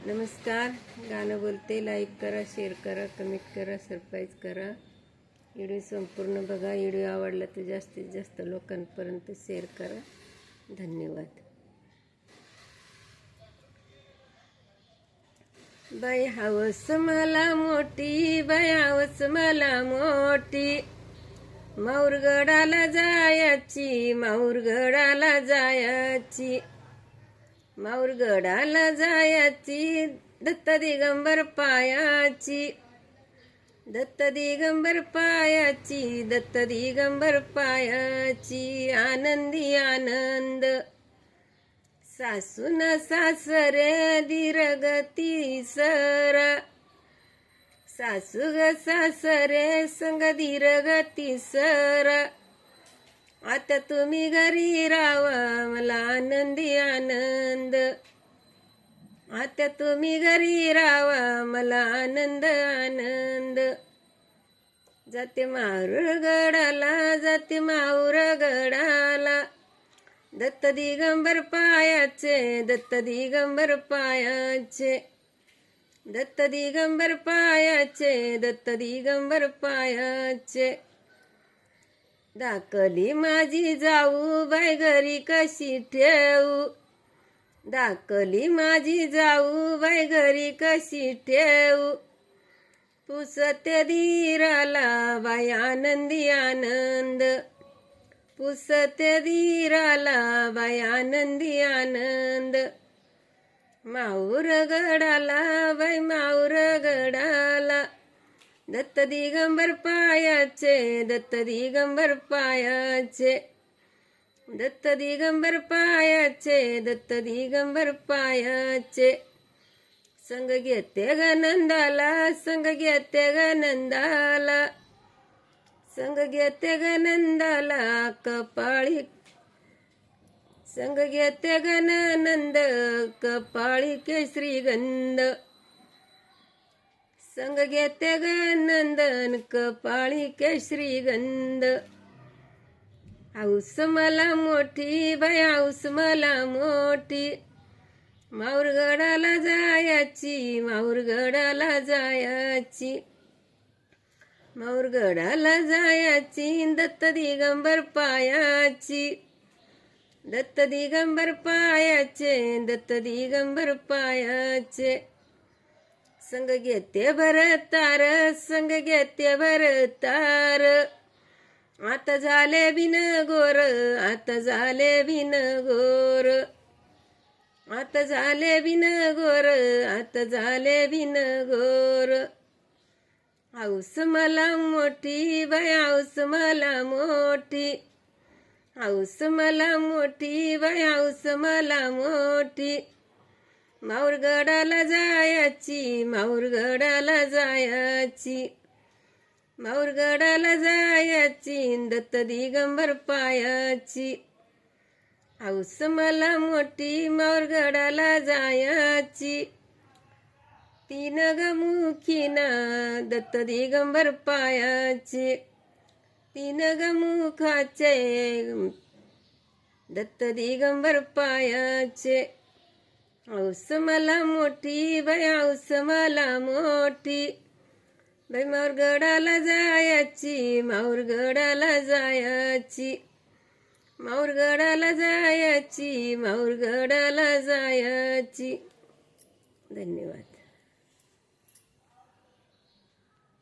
नमस्कार. गाणं बोलते. लाईक करा, शेअर करा, कमेंट करा, सरप्राईज करा. व्हिडिओ संपूर्ण बघा. व्हिडिओ आवडला तर जास्तीत जास्त लोकांपर्यंत शेअर करा. धन्यवाद. बाई हवस मला मोठी, बाई हवस मला मोठी, माऊरगडाला जायची, माऊरगडाला जायची, माऊरगडाला जायची, दत्त दिगंबर पायाची, दत्त दिगंबर पायाची, दत्त दिगंबर पायाची. आनंदी आनंद सासून सासरे धीरगती सर, सासू ग सासरे संग धीरगती सर. आता तुम्ही घरी राहावा, मला आनंदी आनंद. आता तुम्ही घरी राहावा, मला आनंद आनंद. जाते माऊरगडाला, जाते माऊरगडाला, दत्त दिगंबर पायाचे, दत्त दिगंबर पायाचे, दत्त दिगंबर पायाचे, दत्त दिगंबर पायाचे. दाखली माझी जाऊ बाई घरी कशी ठेवू, दाखली माझी जाऊ बाई घरी कशी ठेवू. पुसते धीराला बाई आनंदी आनंद, पुसते धीराला बाई आनंदी आनंद. माऊरगडाला बाई माऊरगडाला, दत्त दिगंबर पायाचे, दत्त दिगंबर पायाचे, दत्त दिगंबर पायाचे, दत्त दिगंबर पायाचे. संग घेते ग नंदाला, संग घेते ग नंदाला, संग घेते ग नंदाला कपाळी, संग घेते ग नंद कपाळी केसरी गंध, संग घेते ग नंदन कपाळी केसरी गंध. हौस मला मोठी बाई हौस मला मोठी, माऊरगडाला जायची, माऊरगडाला जायची, माऊरगडाला जायची, दत्त दिगंबर पायाची, दत्त दिगंबर पायाचे, दत्त दिगंबर पायाचे. संग घेते भरतार, संग घेते भरतार. आता झाले बिन गोर, आता झाले बिन गोर, आता झाले बिन गोर, आता झाले बिन गोर. हौस मला मोठी बाई हौस मला मोठी, हौस मला मोठी बाई हौस मला मोठी. माऊरगडाला जायची, माऊरगडाला जायची, माऊरगडाला जायची, दत्त दिगंबर पायाची. हौस मला मोठी माऊरगडाला जायची, तीन ग मुखीना दत्त दिगंबर पायाचे, तीन ग मुखाचे, दत्त दिगंबर पायाचे. हौस मला मोठी बाई हौस मला मोठी, बाई माऊरगडाला जायची, माऊरगडाला जायची, माऊरगडाला जायची, माऊरगडाला जायची. धन्यवाद.